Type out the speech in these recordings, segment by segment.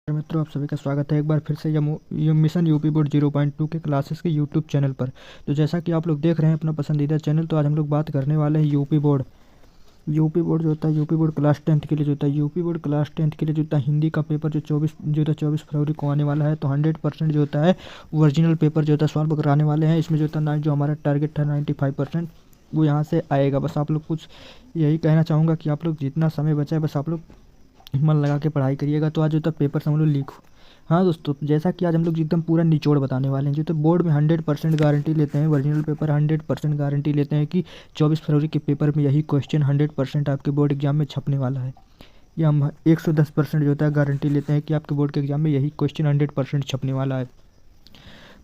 मित्रों, आप सभी का स्वागत है एक बार फिर से ये मिशन यूपी बोर्ड 0.2 के क्लासेस के यूट्यूब चैनल पर। तो जैसा कि आप लोग देख रहे हैं अपना पसंदीदा चैनल, तो आज हम लोग बात करने वाले हैं यूपी बोर्ड जो होता है, यूपी बोर्ड क्लास 10th के लिए जो होता है, यूपी बोर्ड क्लास 10th के लिए जो होता है हिंदी का पेपर जो 24 फरवरी को आने वाला है। तो 100% जो होता है ओरिजिनल पेपर जो होता है सॉल्व कराने वाले हैं। इसमें जो होता है जो हमारा टारगेट था 95% वो यहाँ से आएगा। बस आप लोग कुछ यही कहना चाहूँगा कि आप लोग जितना समय बचा है बस आप लोग मन लगा के पढ़ाई करिएगा, तो आज जो था पेपर समझ लो लीक हो। हाँ दोस्तों, जैसा कि आज हम लोग एकदम पूरा निचोड़ बताने वाले हैं। जो तो बोर्ड में 100% गारंटी लेते हैं, ओरिजिनल पेपर 100% गारंटी लेते हैं कि 24 फरवरी के पेपर में यही क्वेश्चन 100% आपके बोर्ड एग्जाम में छपने वाला है। या हम 110% जो होता है गारंटी लेते हैं कि आपके बोर्ड के एग्जाम में यही क्वेश्चन 100% छपने वाला है।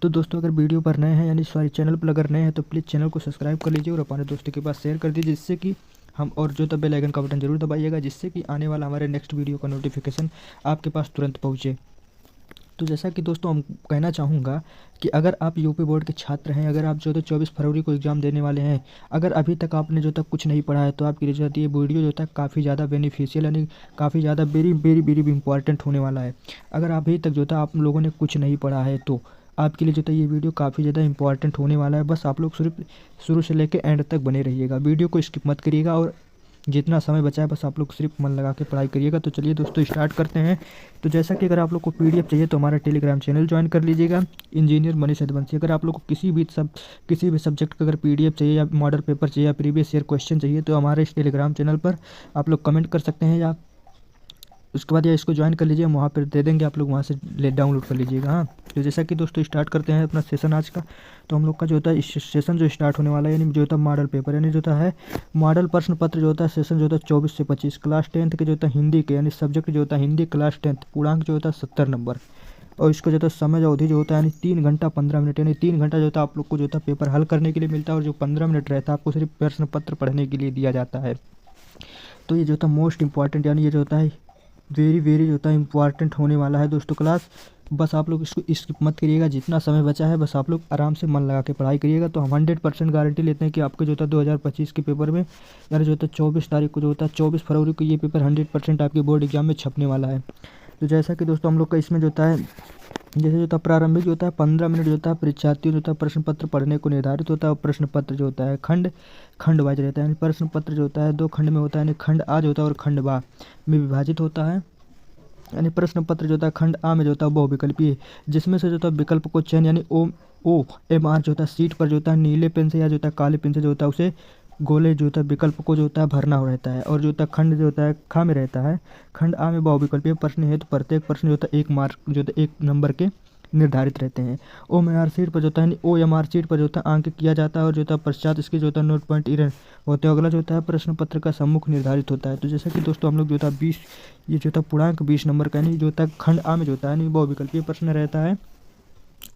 तो दोस्तों, अगर वीडियो पर नए हैं यानी सॉरी चैनल पर अगर नए हैं तो प्लीज़ चैनल को सब्सक्राइब कर लीजिए और अपने दोस्तों के पास शेयर कर दीजिए, जिससे कि हम और जो बेल आइकन का बटन जरूर दबाइएगा, जिससे कि आने वाला हमारे नेक्स्ट वीडियो का नोटिफिकेशन आपके पास तुरंत पहुँचे। तो जैसा कि दोस्तों हम कहना चाहूँगा कि अगर आप यूपी बोर्ड के छात्र हैं, अगर आप जो है 24 फरवरी को एग्ज़ाम देने वाले हैं, अगर अभी तक आपने जो तक कुछ नहीं पढ़ा है, तो आपके लिए जो है ये वीडियो जो है काफ़ी ज़्यादा बेनिफिशियल यानी काफ़ी ज़्यादा वेरी वेरी वेरी इंपॉर्टेंट होने वाला है। अगर अभी तक जो था आप लोगों ने कुछ नहीं पढ़ा है तो आपके लिए जो था ये वीडियो काफ़ी ज़्यादा इंपॉर्टेंट होने वाला है। बस आप लोग सिर्फ शुरू से लेकर एंड तक बने रहिएगा, वीडियो को स्किप मत करिएगा और जितना समय बचा है बस आप लोग सिर्फ मन लगा के पढ़ाई करिएगा। तो चलिए दोस्तों स्टार्ट करते हैं। तो जैसा कि अगर आप लोग को पीडीएफ चाहिए तो हमारा टेलीग्राम चैनल ज्वाइन कर लीजिएगा, इंजीनियर मनीष यदुवंशी। अगर आप लोग को किसी भी सब्जेक्ट का अगर पीडीएफ चाहिए या मॉडल पेपर चाहिए या प्रीवियस ईयर क्वेश्चन चाहिए तो हमारे इस टेलीग्राम चैनल पर आप लोग कमेंट कर सकते हैं, या उसके बाद या इसको ज्वाइन कर लीजिए, हम वहाँ पर दे देंगे, आप लोग वहाँ से डाउनलोड कर लीजिएगा। हाँ, तो जैसा कि दोस्तों स्टार्ट करते हैं अपना सेशन आज का। तो हम लोग का जो होता है इस सेशन जो स्टार्ट होने वाला है यानी जो होता है मॉडल पेपर यानी जो होता है मॉडल प्रश्न पत्र जो होता है सेशन जो होता है 24 से 25 क्लास 10th के जो होता है हिंदी के यानी सब्जेक्ट जो होता है हिंदी क्लास 10th पूर्णांक जो होता है 70 नंबर। और इसका जो होता है समय अवधि जो होता है यानी 3 घंटा 15 मिनट यानी 3 घंटा जो होता है आप लोग को जो होता है पेपर हल करने के लिए मिलता है, और जो 15 मिनट रहता है आपको सिर्फ प्रश्न पत्र पढ़ने के लिए दिया जाता है। तो ये जो होता है मोस्ट इंपॉर्टेंट यानी ये जो होता है वेरी वेरी जो होता है इंपॉर्टेंट होने वाला है दोस्तों क्लास। बस आप लोग इसको स्किप मत करिएगा, जितना समय बचा है बस आप लोग आराम से मन लगा के पढ़ाई करिएगा। तो हम 100% गारंटी लेते हैं कि आपके जो होता है 2025 के पेपर में यानी जो होता है 24 तारीख को जो होता है 24 फरवरी को ये पेपर 100% आपके बोर्ड एग्जाम में छपने वाला है। तो जैसा कि दोस्तों हम लोग का इसमें जो होता है जैसे जो होता है प्रारंभिक जो होता है 15 मिनट जो होता है परीक्षार्थियों जो होता है प्रश्न पत्र पढ़ने को निर्धारित होता है। और प्रश्न पत्र जो होता है खंड वाइज रहता है, यानी प्रश्न पत्र जो होता है 2 खंड में होता है, यानी खंड आ जो होता है और खंड बा में विभाजित होता है। यानी प्रश्न पत्र जो होता है खंड आ में जो होता है बहुविकल्पीय, जिसमें से जो होता है विकल्प को चयन यानी OMR जो होता है सीट पर जो होता है नीले पेन से या जो होता है काले पेन से जो होता है उसे गोले जो होता है विकल्प को जो होता है भरना हो रहता है। और जो होता है खंड जो होता है खा में रहता है, खंड आ में बहुविकल्पीय प्रश्न है तो प्रत्येक प्रश्न जो होता है 1 मार्क जो होता है 1 नंबर के निर्धारित रहते हैं। OMR सीट पर जो होता है यानी OMR सीट पर जो होता है अंक किया जाता है, और जो होता है पश्चात इसके जो होता है नोट पॉइंट इरर होते हैं। अगला जो होता है प्रश्न पत्र का सम्मुख निर्धारित होता है। तो जैसा कि दोस्तों हम लोग जो होता है 20 ये जो होता है पूर्णांक 20 नंबर का यानी जो होता है खंड आ में जो होता है यानी बहुविकल्पीय प्रश्न रहता है।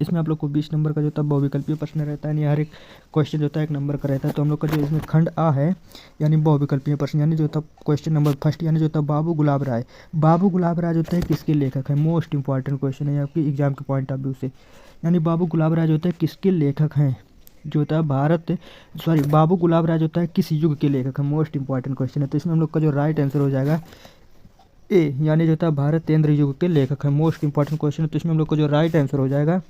इसमें आप लोग को 20 नंबर का जो होता है बहुविकल्पीय प्रश्न रहता है, यानी हर एक क्वेश्चन जो होता है 1 नंबर का रहता है। तो हम लोग का जो इसमें खंड आ है यानी बहुविकल्पीय प्रश्न यानी जो होता है क्वेश्चन नंबर फर्स्ट यानी जो होता है बाबू गुलाब राय जो होता है किसके लेखक है, मोस्ट इंपॉर्टेंट क्वेश्चन है आपके एग्जाम के पॉइंट ऑफ व्यू से। यानी बाबू गुलाब राय जो होता है किसके लेखक हैं, जो होता है बाबू गुलाब राय जो होता है किस युग के लेखक है, मोस्ट इंपॉर्टेंट क्वेश्चन है। तो इसमें हम लोग का जो राइट आंसर हो जाएगा ए, यानी जो होता है भारतेंद्र युग के लेखक है, मोस्ट इंपॉर्टेंट क्वेश्चन है। तो इसमें हम लोग को जो राइट आंसर हो जाएगा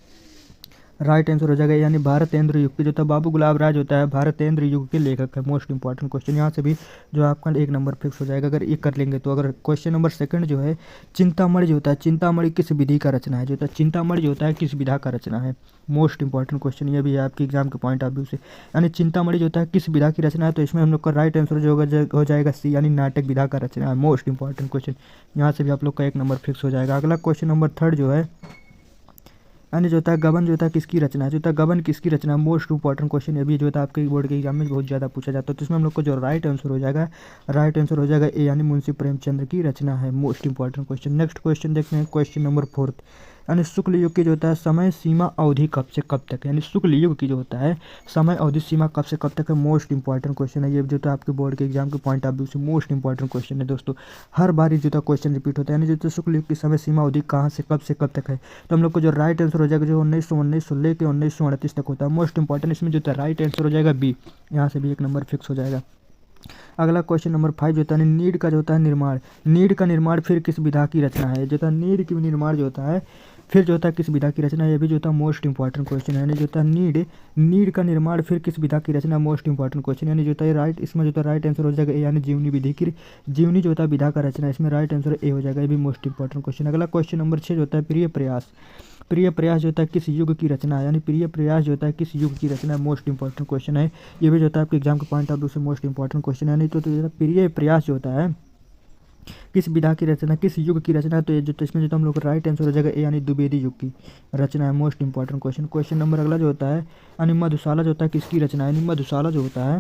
यानी भारतेंद्र युग के जो था बाबू गुलाब राय होता है भारतेंद्र युग के लेखक है, मोस्ट इंपॉर्टेंट क्वेश्चन। यहाँ से भी जो आपका 1 नंबर फिक्स हो जाएगा अगर ये कर लेंगे तो। अगर क्वेश्चन नंबर सेकंड जो है चिंतामणि जो होता है चिंतामणि किस विधि का रचना है, जो होता है चिंतामणि जो होता है किस विधा का रचना है, मोस्ट इंपॉर्टेंट क्वेश्चन ये भी है आपके एग्जाम के पॉइंट ऑफ व्यू से। यानी चिंतामणि जो होता है किस विधा की रचना है, तो इसमें हम लोग का राइट आंसर जो हो जाएगा सी, यानी नाटक विधा का रचना है, मोस्ट इंपॉर्टेंट क्वेश्चन। यहाँ से भी आप लोग का 1 नंबर फिक्स हो जाएगा। अगला क्वेश्चन नंबर थर्ड जो है यानी जो होता है गबन जो होता है किसकी रचना है, जो होता है गबन किसकी रचना है, मोस्ट इंपॉर्टेंट क्वेश्चन ये भी जो होता है आपके बोर्ड के एग्जाम में बहुत ज़्यादा पूछा जाता है। तो इसमें हम लोग को जो राइट आंसर हो जाएगा ए, यानी मुंशी प्रेमचंद्र की रचना है, most important question. Next question देखते हैं क्वेश्चन नंबर 4 यानी शुक्ल युग की जो होता है समय सीमा अवधि कब से कब तक है, यानी शुक्ल युग की जो होता है समय अवधि सीमा कब से कब तक है, मोस्ट इंपॉर्टेंट क्वेश्चन है। ये जो होता है आपके बोर्ड के एग्जाम के पॉइंट ऑफ व्यू से मोस्ट इंपॉर्टेंट क्वेश्चन है दोस्तों। हर बार ये जो होता है क्वेश्चन रिपीट होता है, यानी जो होता है शुक्ल युग की समय सीमा अवधि कहाँ से कब तक है। तो हम लोग को जो राइट आंसर हो जाएगा जो 1919 लेके 1938 तक होता है, मोस्ट इंपॉर्टेंट। इसमें जो होता है राइट आंसर हो जाएगा बी, यहाँ से भी 1 नंबर फिक्स हो जाएगा। अगला क्वेश्चन नंबर 5 जो होता है नीड का जो होता है निर्माण, नीड का निर्माण फिर किस विधा की रचना है, जो होता है नीड की निर्माण जो होता है फिर जो होता है किस विधा की रचना है, ये भी जो होता है मोस्ट इंपॉर्टेंट क्वेश्चन है। यानी जो होता है नीड का निर्माण फिर किस विधा की रचना, मोस्ट इंपॉर्टेंट क्वेश्चन। यानी जो होता है राइट, इसमें जो होता है राइट आंसर हो जाएगा ए, यानी जीवनी विधि की, जीवनी जो होता है विधा का रचना, इसमें राइट आंसर ए हो जाएगा, ये भी मोस्ट इंपॉर्टेंट क्वेश्चन। अगला क्वेश्चन नंबर 6 जो होता है प्रिय प्रयास, प्रिय प्रयास जो होता है किस युग की रचना है, यानी प्रिय प्रयास जो होता है किस युग की रचना है, मोस्ट इंपॉर्टेंट क्वेश्चन है। ये भी जो होता है आपके एग्जाम के पॉइंट ऑफ व्यू से मोस्ट इंपॉर्टेंट क्वेश्चन है। नहीं तो प्रिय प्रयास जो होता है किस विधा की रचना, किस युग की रचना है, तो ये जो इसमें जो हम लोग राइट आंसर हो जाएगा ए, यानी द्विवेदी युग की रचना है, most important question. Question number अगला जो होता है यानी मधुशाला जो होता है किसकी रचना है, यानी मधुशाला जो होता है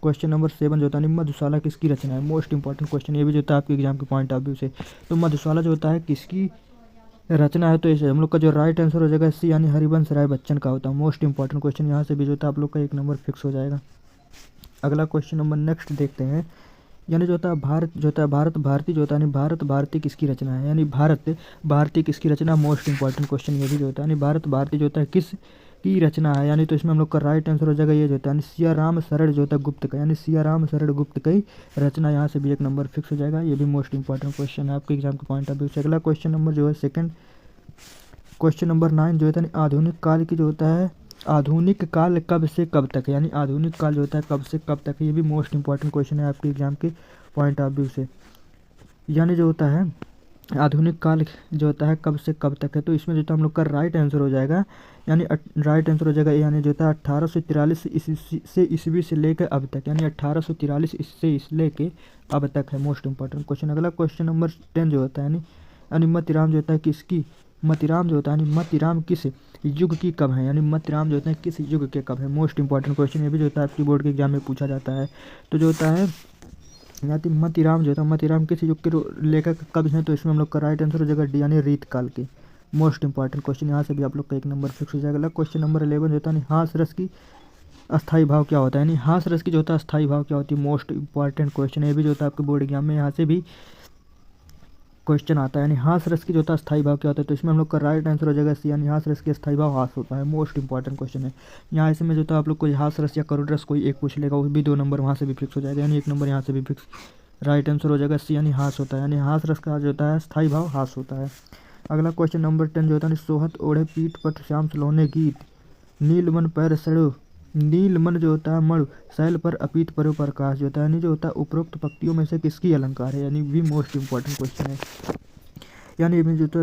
क्वेश्चन नंबर 7 जो होता है मधुशाला किसकी रचना है, मोस्ट इंपॉर्टेंट क्वेश्चन। ये भी जो होता है आपके एग्जाम के पॉइंट ऑफ व्यू से, तो मधुशाला जो होता है किसकी रचना है, तो इसे हम लोग का जो राइट आंसर हो जाएगा सी, यानी हरिवंश राय बच्चन का होता है, मोस्ट इंपॉर्टेंट क्वेश्चन। यहाँ से भी जो होता है आप लोग का 1 नंबर फिक्स हो जाएगा। अगला क्वेश्चन नंबर नेक्स्ट देखते हैं, यानी जो होता है भारत जो होता है भारत भारती जो होता है यानी भारत भारती किसकी रचना है, यानी भारत भारती किसकी रचना, मोस्ट इंपॉर्टेंट क्वेश्चन ये भी जो होता है, यानी भारत भारती जो होता है किस की रचना है, यानी तो इसमें हम लोग का राइट आंसर हो जाएगा ये जो होता है सिया राम शरण जो होता है गुप्त का, यानी सिया राम शरण गुप्त की रचना। यहाँ से भी 1 नंबर फिक्स हो जाएगा, ये भी मोस्ट इंपॉर्टेंट क्वेश्चन है आपके एग्जाम के पॉइंट ऑफ व्यू से। अगला क्वेश्चन नंबर जो है सेकंड, क्वेश्चन नंबर 9 जो होता है आधुनिक काल की जो होता है, आधुनिक काल कब से कब तक है, यानी आधुनिक काल जो होता है कब से कब तक है, ये भी मोस्ट इंपॉर्टेंट क्वेश्चन है आपके एग्जाम के पॉइंट ऑफ व्यू से। यानी जो होता है आधुनिक काल जो होता है कब से कब तक है, तो इसमें जो होता है हम लोग का राइट आंसर हो जाएगा, यानी राइट आंसर हो जाएगा यानी जो होता है 1843 से ईस्वी से लेकर अब तक, यानी 1843 से इस लेके अब तक है, मोस्ट इंपॉर्टेंट क्वेश्चन। अगला क्वेश्चन नंबर 10 जो होता है यानी मतिराम जो होता है किसकी, मतिराम जो होता है यानी मतिराम किस युग की कब है, यानी मतिराम जो होता है किस युग के कब है, मोस्ट इंपॉर्टेंट क्वेश्चन। ये भी जो होता है आपकी बोर्ड के एग्जाम में पूछा जाता है। तो जो होता है यानी मतिराम जो होता है मतिराम किस युग के लेखक कब हैं, तो इसमें हम लोग का राइट आंसर हो जाएगा डी, यानी रीत काल के, मोस्ट इंपॉर्टेंट क्वेश्चन। यहाँ से भी आप लोग का 1 नंबर फिक्स हो जाएगा। क्वेश्चन नंबर 11 जो होता है हास रस की अस्थाई भाव क्या होता है, यानी हास रस की जो होता है अस्थाई भाव क्या होती है, मोस्ट इंपॉर्टेंट क्वेश्चन। ये भी जो होता है आपके बोर्ड एग्जाम में यहाँ से भी क्वेश्चन आता है, यानी हास रस की जो होता है स्थायी भाव क्या होता है, तो इसमें हम लोग का राइट आंसर हो जाएगा सी, यानी हास रस की स्थायी भाव हास होता है, मोस्ट इंपॉर्टेंट क्वेश्चन है। यहाँ इसमें जो होता है आप लोग कोई हास रस या करोड़ रस कोई एक पूछ लेगा, वो भी 2 नंबर वहाँ से भी फिक्स हो जाएगा, यानी 1 नंबर यहाँ से भी फिक्स, राइट आंसर हो जाएगा सी, यानी हास होता है, यानी हास रस का जो होता है स्थायी भाव हास होता है। अगला क्वेश्चन नंबर 10 जो होता है सोहत ओढ़े पीठ पट श्याम सलोने गीत, नीलमन पैर सड़ो, नीलमन जो होता है मणु शैल पर अपीत परो प्रकाश जो होता है, यानी जो होता है उपरोक्त पंक्तियों में से किसकी अलंकार है, यानी भी मोस्ट इंपॉर्टेंट क्वेश्चन है। यानी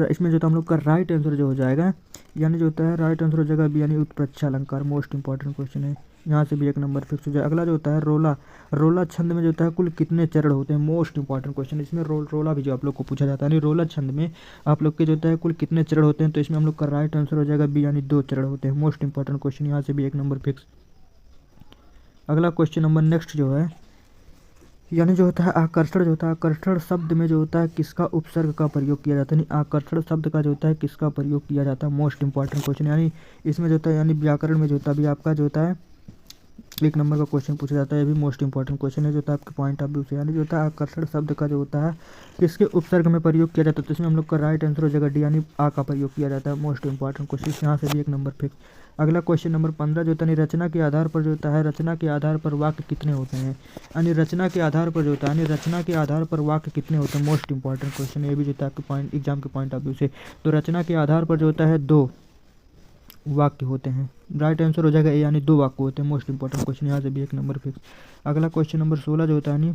इसमें जो तो हम लोग का राइट आंसर जो हो जाएगा, यानी जो होता है राइट आंसर हो जाएगा बी, यानी उत्प्रेक्षा अलंकार, मोस्ट इंपॉर्टेंट क्वेश्चन है। यहाँ से भी 1 नंबर फिक्स हो जाए। अगला जो होता है रोला, रोला छंद में जो होता है कुल कितने चरण होते हैं, मोस्ट इंपॉर्टेंट क्वेश्चन। इसमें रोला भी जो आप लोग को पूछा जाता है, यानी रोला छंद में आप लोग के जो होता है कुल कितने चरण होते हैं, तो इसमें हम लोग का राइट आंसर हो जाएगा बी, यानी 2 चरण होते हैं, मोस्ट इंपॉर्टेंट क्वेश्चन। यहाँ से भी 1 नंबर फिक्स। अगला क्वेश्चन नंबर नेक्स्ट जो है, यानी जो होता है आकर्षण जो होता है, आकर्षण शब्द में जो होता है किसका उपसर्ग का प्रयोग किया जाता है, यानी आकर्षण शब्द का जो होता है किसका प्रयोग किया जाता है, मोस्ट इंपॉर्टेंट क्वेश्चन। यानी इसमें जो होता है यानी व्याकरण में जो होता है भी आपका जो होता है 1 नंबर का क्वेश्चन पूछा जाता है, ये भी मोस्ट इंपॉर्टेंट क्वेश्चन है जो होता है आपके पॉइंट ऑफ व्यू से। यानी जो होता है आकर्षण शब्द का जो होता है किसके उपसर्ग में प्रयोग किया जाता है, तो इसमें हम लोग का राइट आंसर हो जाएगा डी, यानी आ का प्रयोग किया जाता है, मोस्ट इंपॉर्टेंट क्वेश्चन। यहाँ से भी 1 नंबर फिक्स। अगला क्वेश्चन नंबर 15 जो होता है रचना के आधार पर जो होता है, रचना के आधार पर वाक्य कितने होते हैं, यानी रचना के आधार पर जो होता है, यानी रचना के आधार पर वाक्य कितने होते हैं, मोस्ट इंपॉर्टेंट क्वेश्चन। ये भी जो होता है आपके पॉइंट एग्जाम के पॉइंट ऑफ व्यू से, तो रचना के आधार पर जो होता है 2 वाक्य होते हैं, राइट आंसर हो जाएगा ए, यानी 2 वाक्य होते हैं, मोस्ट इंपॉर्टेंट क्वेश्चन। यहाँ से भी 1 नंबर फिक्स। अगला क्वेश्चन नंबर 16 जो होता है यानी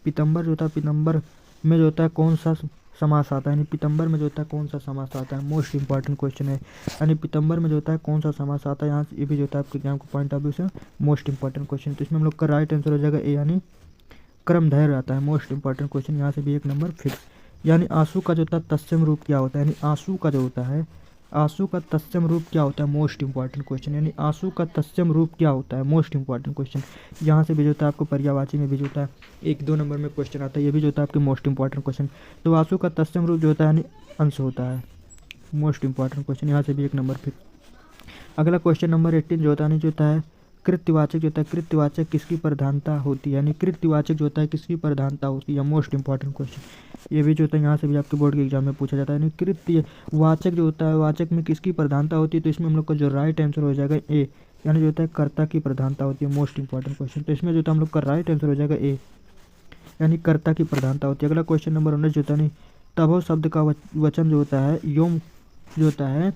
पीतम्बर जो होता है, पीतम्बर में जो होता है कौन सा समास आता है, यानी पीतम्बर में जो होता है कौन सा समास आता है, मोस्ट इंपॉर्टेंट क्वेश्चन है। यानी पीतम्बर में जो होता है कौन सा समास आता है, यहाँ से ये भी जो होता है आपके एग्जाम को पॉइंट ऑफ व्यू से मोस्ट इंपॉर्टेंट क्वेश्चन। तो इसमें हम लोग का राइट आंसर हो जाएगा ए, यानी क्रमधैर्य आता है, मोस्ट इंपॉर्टेंट क्वेश्चन। यहाँ से भी 1 नंबर फिक्स। यानी आंसू का जो होता है तत्सम रूप क्या होता है, यानी आंसू का जो होता है, आंसू का तत्सम रूप क्या होता है, मोस्ट इंपॉर्टेंट क्वेश्चन। यानी आंसू का तत्सम रूप क्या होता है, मोस्ट इंपॉर्टेंट क्वेश्चन। यहाँ से भी जो होता है आपको पर्यायवाची में भी जो होता है 1-2 नंबर में क्वेश्चन आता है, ये भी जो होता है आपके मोस्ट इंपॉर्टेंट क्वेश्चन। तो आंसू का तत्सम रूप जो होता है यानी अंश होता है, मोस्ट इंपॉर्टेंट क्वेश्चन। यहाँ से भी 1 नंबर फिर। अगला क्वेश्चन नंबर 18 जो होता है जो होता है कृत्यवाचक जो होता है, कृत्यवाचक किसकी प्रधानता होती है, यानी कृत्यवाचक जो होता है किसकी प्रधानता होती है, मोस्ट इंपॉर्टेंट क्वेश्चन। ये भी जो होता है यहाँ से भी आपके बोर्ड के एग्जाम में पूछा जाता है, यानी कृत्यवाचक जो होता है वाचक में किसकी प्रधानता होती है, तो इसमें हम लोग का जो राइट आंसर हो जाएगा ए, यानी जो होता है कर्ता की प्रधानता होती है, मोस्ट इंपॉर्टेंट क्वेश्चन। तो इसमें जो होता है हम लोग का राइट आंसर हो जाएगा ए, यानी कर्ता की प्रधानता होती है। अगला क्वेश्चन नंबर 19 जो होता है नहीं, तभो शब्द का वचन जो होता है योम जो होता है,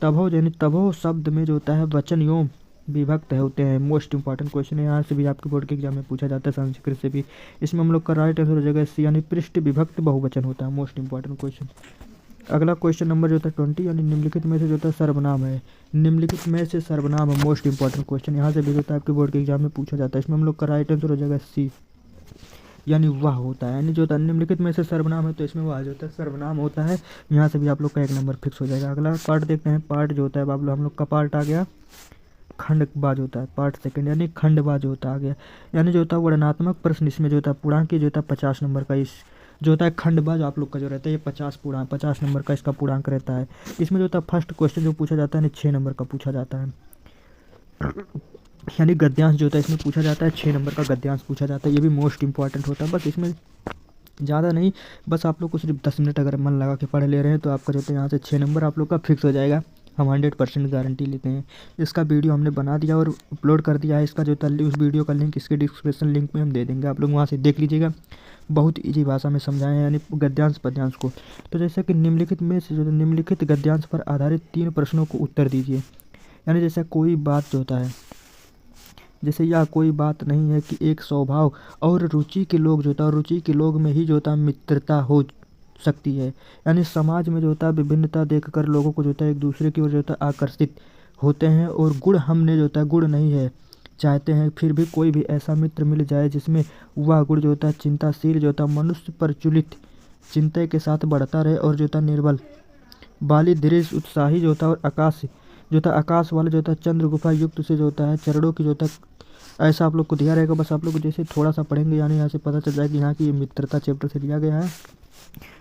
तभो यानी तभो शब्द में जो होता है वचन योम विभक्त है होते हैं। मोस्ट इंपॉर्टेंट क्वेश्चन है, यहाँ से भी आपके बोर्ड के एग्जाम में पूछा जाता है, संस्कृत से भी। इसमें हम लोग का राइट आंसर हो जाएगा सी, यानी पृष्ठ विभक्त बहुवचन होता है। Most important question. अगला क्वेश्चन नंबर जो होता है 20, यानी निम्नलिखित में से जो होता है सर्वनाम है, निम्नलिखित में से सर्वनाम है। मोस्ट इंपॉर्टेंट क्वेश्चन, यहाँ से भी होता है आपके बोर्ड के एग्जाम में पूछा जाता है। इसमें हम लोग का राइट आंसर हो जाएगा सी, यानी वह होता है। यानी जो होता है निम्नलिखित में से सर्वनाम है, तो इसमें वह जो होता है सर्वनाम होता है। यहाँ से भी आप लोग का 1 नंबर फिक्स हो जाएगा। अगला पार्ट देखते हैं। पार्ट जो होता है बाबू हम लोग का पार्ट आ गया खंडबाज होता है। पार्ट सेकंड यानी खंडबाज होता आ गया, यानी जो होता है वर्णनात्मक प्रश्न। इसमें जो होता है पूर्णांक जो होता है 50 नंबर का। इस जो होता है खंडबाज आप लोग का जो रहता है ये 50 नंबर का इसका पूर्णांक रहता है। इसमें जो होता है फर्स्ट क्वेश्चन जो पूछा जाता है 6 नंबर का पूछा जाता है, यानी गद्यांश जो होता है इसमें पूछा जाता है 6 नंबर का गद्यांश पूछा जाता है। ये भी मोस्ट इंपॉर्टेंट होता है। बस इसमें ज़्यादा नहीं, बस आप लोग को सिर्फ 10 मिनट अगर मन लगा के पढ़ ले रहे हैं तो आपका जो है यहाँ से 6 नंबर आप लोग का फिक्स हो जाएगा। हम 100% गारंटी लेते हैं। इसका वीडियो हमने बना दिया और अपलोड कर दिया है। इसका जो उस वीडियो का लिंक इसके डिस्क्रिप्शन लिंक में हम दे देंगे, आप लोग वहाँ से देख लीजिएगा। बहुत ईजी भाषा में समझाए हैं, यानी गद्यांश पद्यांश को। तो जैसे कि निम्नलिखित में से जो निम्नलिखित गद्यांश पर आधारित 3 प्रश्नों को उत्तर दीजिए। यानी जैसे कोई बात जो होता है, जैसे यह कोई बात नहीं है कि एक स्वभाव और रुचि के लोग जो होता है, रुचि के लोग में ही जो होता है मित्रता हो सकती है। यानी समाज में जो होता है विभिन्नता देखकर लोगों को जो होता है एक दूसरे की ओर जो होता है आकर्षित होते हैं, और गुण हमने जो होता है गुण नहीं है चाहते हैं, फिर भी कोई भी ऐसा मित्र मिल जाए जिसमें वह गुण जो होता है चिंताशील जो होता है मनुष्य प्रचलित चिंता के साथ बढ़ता रहे, और जो होता है निर्बल बाली दृढ़ उत्साही जो होता है, और आकाश जो होता है आकाश वाला जो होता है चंद्र गुफा युक्त से जो होता है चरणों की जो होता है, ऐसा आप लोग को दिया रहेगा। बस आप लोग को जैसे थोड़ा सा पढ़ेंगे यानी यहाँ से पता चल जाएगा कि यहाँ की मित्रता चैप्टर से लिया गया है।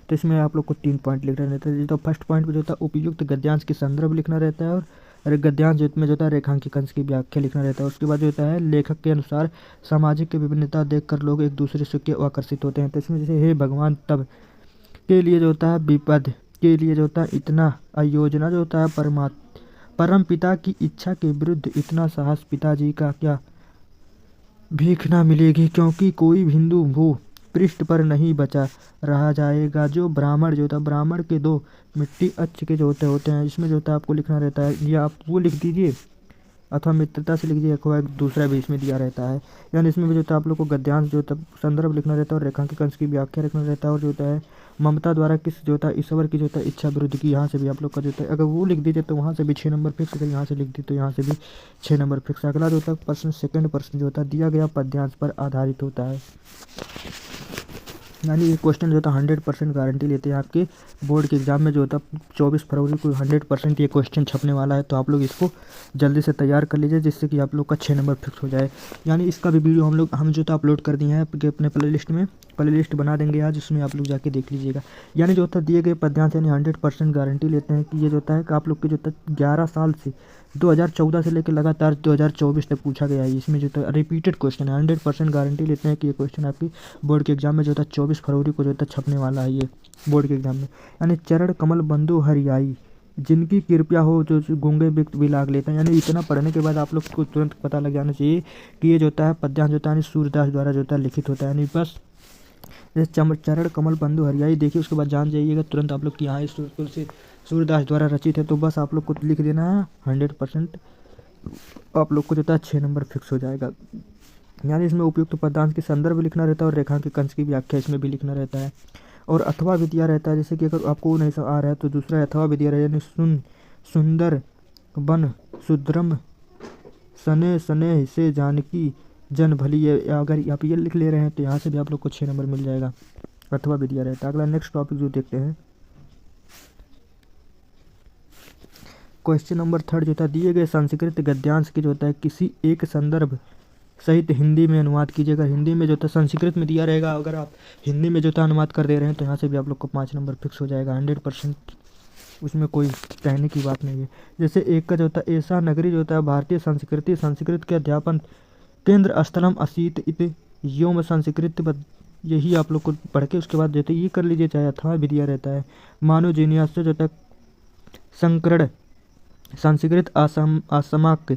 तो इसमें आप लोग को 3 पॉइंट लिखना रहता है। तो फर्स्ट पॉइंट में जो होता है उपयुक्त गद्यांश के संदर्भ लिखना रहता है, और गद्यांश में जो होता है रेखांकित अंश की व्याख्या लिखना रहता है। उसके बाद जो होता है लेखक के अनुसार सामाजिक की विभिन्नता देखकर लोग एक दूसरे से क्यों आकर्षित होते हैं। तो इसमें जैसे हे भगवान तब के लिए जो होता है विपद के लिए जो होता है इतना अयोजना जो होता है परम पिता की इच्छा के विरुद्ध इतना साहस पिताजी का क्या भीख ना मिलेगी, क्योंकि कोई हिंदू भू पृष्ठ पर नहीं बचा रहा जाएगा। जो ब्राह्मण जो होता है ब्राह्मण के 2 मिट्टी अक्ष के जो होते हैं, इसमें जो होता है आपको लिखना रहता है, या आप वो लिख दीजिए अथवा मित्रता से लिख दीजिए, अथवा दूसरा भी इसमें दिया रहता है। यानी इसमें भी जो होता है आप लोग को गद्यांश जो होता है संदर्भ लिखना रहता है, और रेखांकित अंश की व्याख्या रखना रहता है, और जो होता है ममता द्वारा किस जो होता है ईश्वर की जो होता है इच्छा विरुद्ध की, यहाँ से भी आप लोग का जो होता है अगर वो लिख दीजिए तो वहाँ से भी 6 नंबर फिक्स, अगर यहाँ से लिख दी तो यहाँ से भी 6 नंबर फिक्स। अगला जो होता है प्रश्न सेकंड प्रश्न जो होता है दिया गया पद्यांश पर आधारित होता है। यानी ये क्वेश्चन जो होता है 100% गारंटी लेते हैं आपके बोर्ड के एग्जाम में जो होता है 24 फरवरी को 100% ये क्वेश्चन छपने वाला है। तो आप लोग इसको जल्दी से तैयार कर लीजिए, जिससे कि आप लोग का 6 नंबर फिक्स हो जाए। यानी इसका भी वीडियो हम जो था अपलोड कर दिए हैं अपने प्लेलिस्ट में, प्लेलिस्ट बना देंगे आज, उसमें आप लोग जाके देख लीजिएगा। यानी जो होता है दिए गए पद्यांश यानी 100% गारंटी लेते हैं कि ये जो होता है कि आप लोग के जो होता है 11 साल से 2014 से लेकर लगातार 2024 तक पूछा गया है। इसमें जो होता है रिपीटेड क्वेश्चन है, 100% गारंटी लेते हैं कि ये क्वेश्चन आपकी बोर्ड के एग्जाम में जो होता है 24 फरवरी को जो होता है छपने वाला है ये बोर्ड के एग्जाम में। यानी चरण कमल बंधु हरियाई जिनकी कृपया हो जो गूंगे व्यक्ति भी लाग लेते हैं। यानी इतना पढ़ने के बाद आप लोग को तुरंत पता लग जाना चाहिए कि ये जो होता है पद्यांश जो होता है सूरदास द्वारा जो होता है लिखित होता है। यानी बस जैसे चरण कमल बंधु हरियाई देखिए, उसके बाद जान जाइएगा तुरंत आप लोग कि हाँ इस से सूरदास द्वारा रचित है। तो बस आप लोग को लिख देना है 100%, आप लोग को जो होता है 6 नंबर फिक्स हो जाएगा। यानी इसमें उपयुक्त पद्यांश के संदर्भ लिखना रहता है, और रेखांकित अंश की व्याख्या इसमें भी लिखना रहता है, और अथवा भी दिया रहता है। जैसे कि अगर आपको नहीं आ रहा है तो दूसरा अथवा भी दिया रहा है, यानी सुंदर बन सुद्रम सने सने से जानकी जन भली। ये अगर आप ये लिख ले रहे हैं तो यहाँ से भी आप लोग को 6 नंबर मिल जाएगा, अथवा भी दिया रहता है। अगला नेक्स्ट टॉपिक जो देखते हैं क्वेश्चन नंबर 3 जो था दिए गए संस्कृत गद्यांश की जो होता है किसी एक संदर्भ सहित हिंदी में अनुवाद कीजिएगा। हिंदी में जो होता है संस्कृत में दिया रहेगा, अगर आप हिंदी में जो होता है अनुवाद कर दे रहे हैं तो यहाँ से भी आप लोग को 5 नंबर फिक्स हो जाएगा 100%, उसमें कोई कहने की बात नहीं है। जैसे एक का जो होता है ऐसा नगरी जो होता है भारतीय संस्कृति संस्कृत के अध्यापन केंद्र स्थलम असीत इत योम संस्कृत, यही आप लोग को पढ़ के उसके बाद देते ये कर लीजिए, चाहे अथवा भी दिया रहता है। मानो जीनियस जो होता है संकरण संस्कृत आसमाक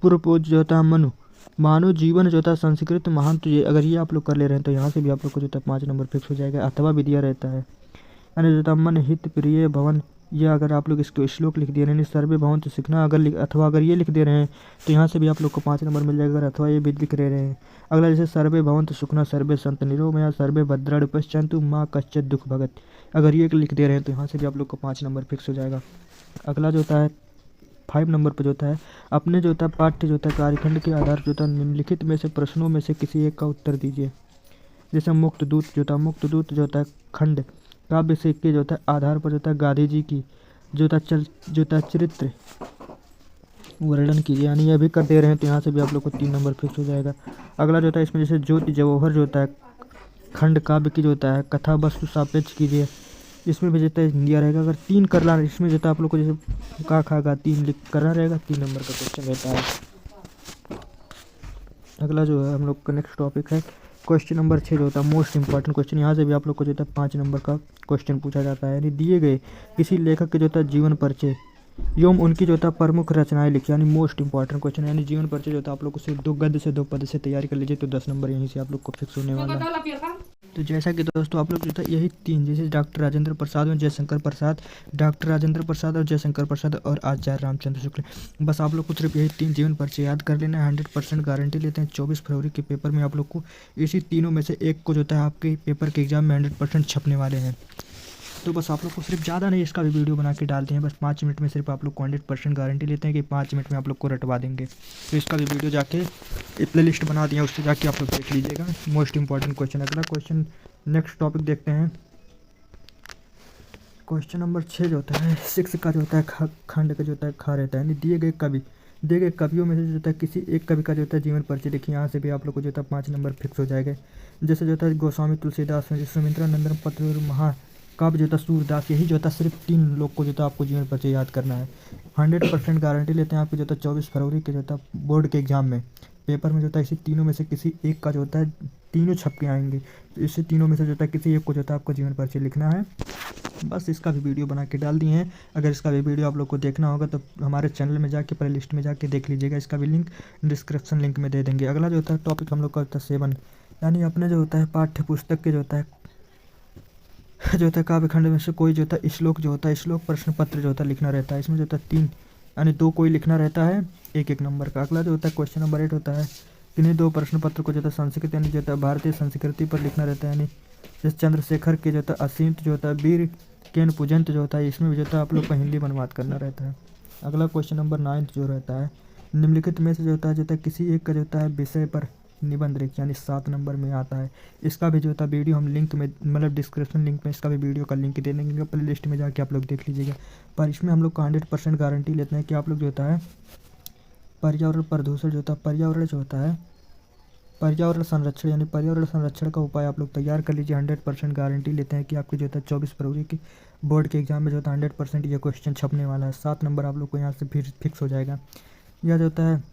पूर्वपोज जो होता है मनु मानव जीवन जो था संस्कृत महान, तो ये अगर ये आप लोग कर ले रहे हैं तो यहाँ से भी आप लोग को जो था 5 नंबर फिक्स हो जाएगा। अथवा भी दिया रहता है, यानी जो था मन हित प्रिय भवन, ये अगर आप लोग इसको श्लोक लिख दे रहे हैं, सर्वे भवन तो सीखना, अथवा अगर ये लिख दे रहे हैं तो यहाँ से भी आप लोग को 5 नंबर मिल जाएगा। अगर अथवा ये भी लिख रहे हैं। अगला जैसे सर्वे भवन तो सुखना, सर्वे संत निरोमया, सर्वे भद्राणि पश्यन्तु माँ कश्चित् दुख भगत, अगर ये लिख दे रहे हैं तो यहाँ से भी आप लोग को 5 नंबर फिक्स हो जाएगा। अगला जो होता है 5 नंबर पर जो होता है, अपने जो होता है पाठ्य जो होता है कार्यखंड के आधार जो होता है निम्नलिखित में से प्रश्नों में से किसी एक का उत्तर दीजिए। जैसे मुक्त दूत जो होता है, मुक्त दूत जो होता है खंड काव्य से के जो होता है आधार पर जो होता है गांधी जी की जो होता है जो होता है चरित्र वर्णन कीजिए, यानी यह भी कर दे रहे हैं तो यहाँ से भी आप लोग को 3 नंबर फिक्स हो जाएगा। अगला जो होता है इसमें जैसे ज्योति जवाहर जो होता है खंड काव्य की जो होता है कथा वस्तु सापेक्ष कीजिए, इसमें भी जो है दिया रहेगा। अगर 3 करना, इसमें जो है आप लोग को जैसे का खागा 3 लिख करना रहेगा, 3 नंबर का क्वेश्चन रहता है। अगला जो है हम लोग का नेक्स्ट टॉपिक है क्वेश्चन नंबर 6 जो होता है मोस्ट इंपॉर्टेंट क्वेश्चन। यहाँ से भी आप लोग को जो है 5 नंबर का क्वेश्चन पूछा जाता है, यानी दिए गए किसी लेखक के जो होता है जीवन परिचय एवं उनकी जो होता है प्रमुख रचनाएं लिखी, यानी मोस्ट इंपॉर्टेंट क्वेश्चन। यानी जीवन परिचय जो होता है आप लोग को सिर्फ 2 गद्य से 2 पद से तैयारी कर लीजिए तो 10 नंबर यहीं से आप लोग को फिक्स होने वाला है। तो जैसा कि दोस्तों आप लोग जो था यही 3 जैसे डॉक्टर राजेंद्र प्रसाद और जयशंकर प्रसाद, डॉक्टर राजेंद्र प्रसाद और जयशंकर प्रसाद और आचार्य रामचंद्र शुक्ल, बस आप लोग को सिर्फ यही 3 जीवन परिचय याद कर लेना है। 100% गारंटी लेते हैं 24 फरवरी के पेपर में आप लोग को इसी तीनों में से एक को जो है आपके पेपर के एग्जाम में 100% छपने वाले हैं। तो बस आप लोग को सिर्फ ज़्यादा नहीं इसका भी वीडियो बना के डालते हैं, बस 5 मिनट में सिर्फ आप लोग को 100% गारंटी लेते हैं कि 5 मिनट में आप लोग को रटवा देंगे। तो इसका भी वीडियो जाके प्ले लिस्ट बना दिया, उससे जाके आप लोग देख लीजिएगा। Most important question. अगला क्वेश्चन नेक्स्ट टॉपिक देखते हैं क्वेश्चन नंबर 6 जो होता है 6 का जो होता है खंड का जो होता है खा रहता है, यानी दिए गए कवियों में से जो होता है किसी एक कवि का जो होता है जीवन परिचय लिखिए। यहाँ से भी आप लोग को जो होता है 5 नंबर फिक्स हो जाएगा। जैसे जो होता है गोस्वामी तुलसीदास, सुमित्रा नंदन पत्र महाकाव्य जो होता है सूरदास, यही जो होता है सिर्फ 3 लोग को जो होता है आपको जीवन परिचय याद करना है। 100% गारंटी लेते हैं आपके जो होता है 24 फरवरी के जो होता है बोर्ड के एग्जाम में पेपर में जो होता है इसी तीनों में से किसी एक का जो होता है तीनों छप के आएंगे, तो इसी तीनों में से जो होता है किसी एक को जो होता है आपको जीवन परिचय लिखना है। बस इसका भी वीडियो बना के डाल दिए हैं। अगर इसका भी वीडियो आप लोग को देखना होगा तो हमारे चैनल में जाके प्ले लिस्ट में जाके देख लीजिएगा, इसका भी लिंक डिस्क्रिप्शन लिंक में दे देंगे। अगला जो होता है टॉपिक हम लोग का होता है 7, यानी अपने जो होता है पाठ्य पुस्तक के जो होता है काव्य खंड में से कोई जो होता है श्लोक श्लोक प्रश्न पत्र जो होता है लिखना रहता है। इसमें जो होता है 3 यानी 2 कोई लिखना रहता है 1-1 नंबर का। अगला जो होता है क्वेश्चन नंबर 8 होता है किन्हीं 2 प्रश्न पत्र को जो होता है संस्कृत यानी जो होता है भारतीय संस्कृति पर लिखना रहता है, यानी जैसे चंद्रशेखर के जो होता है असीमत जो होता है वीर केन पूजंत जो होता है, इसमें भी जो होता है आप लोग को हिंदी में अनुवाद करना रहता है। अगला क्वेश्चन नंबर 9 जो रहता है निम्नलिखित में से जो होता है किसी एक का जो होता है विषय पर निबंध लिखिए, यानी 7 नंबर में आता है। इसका भी जो होता है वीडियो हम लिंक में मतलब डिस्क्रिप्शन लिंक में इसका भी वीडियो का लिंक दे देंगे, प्ले लिस्ट में जाके आप लोग देख लीजिएगा। पर इसमें हम लोग को 100% गारंटी लेते हैं कि आप लोग जो होता है पर्यावरण प्रदूषण जो होता है पर्यावरण संरक्षण यानी पर्यावरण संरक्षण का उपाय आप लोग तैयार कर लीजिए। 100% गारंटी लेते हैं कि आपके जो होता है 24 फरवरी के बोर्ड के एग्जाम में जो होता है 100% ये क्वेश्चन छपने वाला है। 7 नंबर आप लोग को यहाँ से फिर फिक्स हो जाएगा। यह जो होता है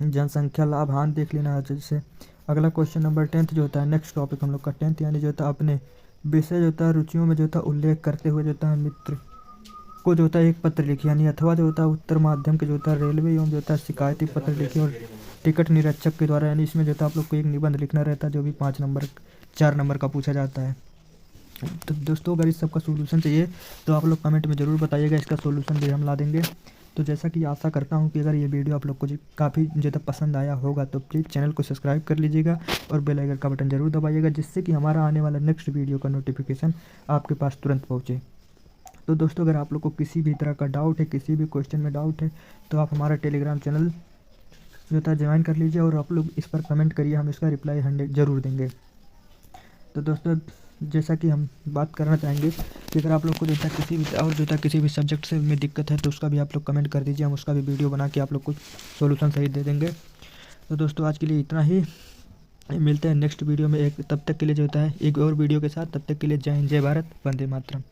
जनसंख्या लाभ हानि देख लेना है जैसे। अगला क्वेश्चन नंबर 10 जो होता है नेक्स्ट टॉपिक हम लोग का 10, यानी जो होता है अपने विषय जो होता है रुचियों में जो होता है उल्लेख करते हुए जो होता है मित्र को जो होता है एक पत्र लिखिए, यानी अथवा जो होता है उत्तर माध्यम के जो होता है रेलवे एवं जो होता है शिकायती पत्र लिखिए और टिकट निरीक्षक के द्वारा, यानी इसमें जो होता है आप लोग को एक निबंध लिखना रहता है जो भी 4 नंबर का पूछा जाता है। तो दोस्तों अगर इस सब का सोल्यूशन चाहिए तो आप लोग कमेंट में ज़रूर बताइएगा, इसका सोल्यूशन भी हम ला देंगे। तो जैसा कि आशा करता हूं कि अगर ये वीडियो आप लोग को काफ़ी ज़्यादा पसंद आया होगा तो प्लीज़ चैनल को सब्सक्राइब कर लीजिएगा और बेल आइकन का बटन ज़रूर दबाइएगा, जिससे कि हमारा आने वाला नेक्स्ट वीडियो का नोटिफिकेशन आपके पास तुरंत पहुँचे। तो दोस्तों अगर आप लोग को किसी भी तरह का डाउट है, किसी भी क्वेश्चन में डाउट है, तो आप हमारा टेलीग्राम चैनल जो होता है ज्वाइन कर लीजिए और आप लोग इस पर कमेंट करिए, हम इसका रिप्लाई 100 ज़रूर देंगे। तो दोस्तों जैसा कि हम बात करना चाहेंगे कि अगर आप लोग को जो है किसी भी सब्जेक्ट से में दिक्कत है तो उसका भी आप लोग कमेंट कर दीजिए, हम उसका भी वीडियो बना के आप लोग को सोल्यूशन सही दे देंगे। तो दोस्तों आज के लिए इतना ही, मिलते हैं नेक्स्ट वीडियो में तब तक के लिए जो होता है एक और वीडियो के साथ। तब तक के लिए जय हिंद, जय भारत, वंदे मातरम।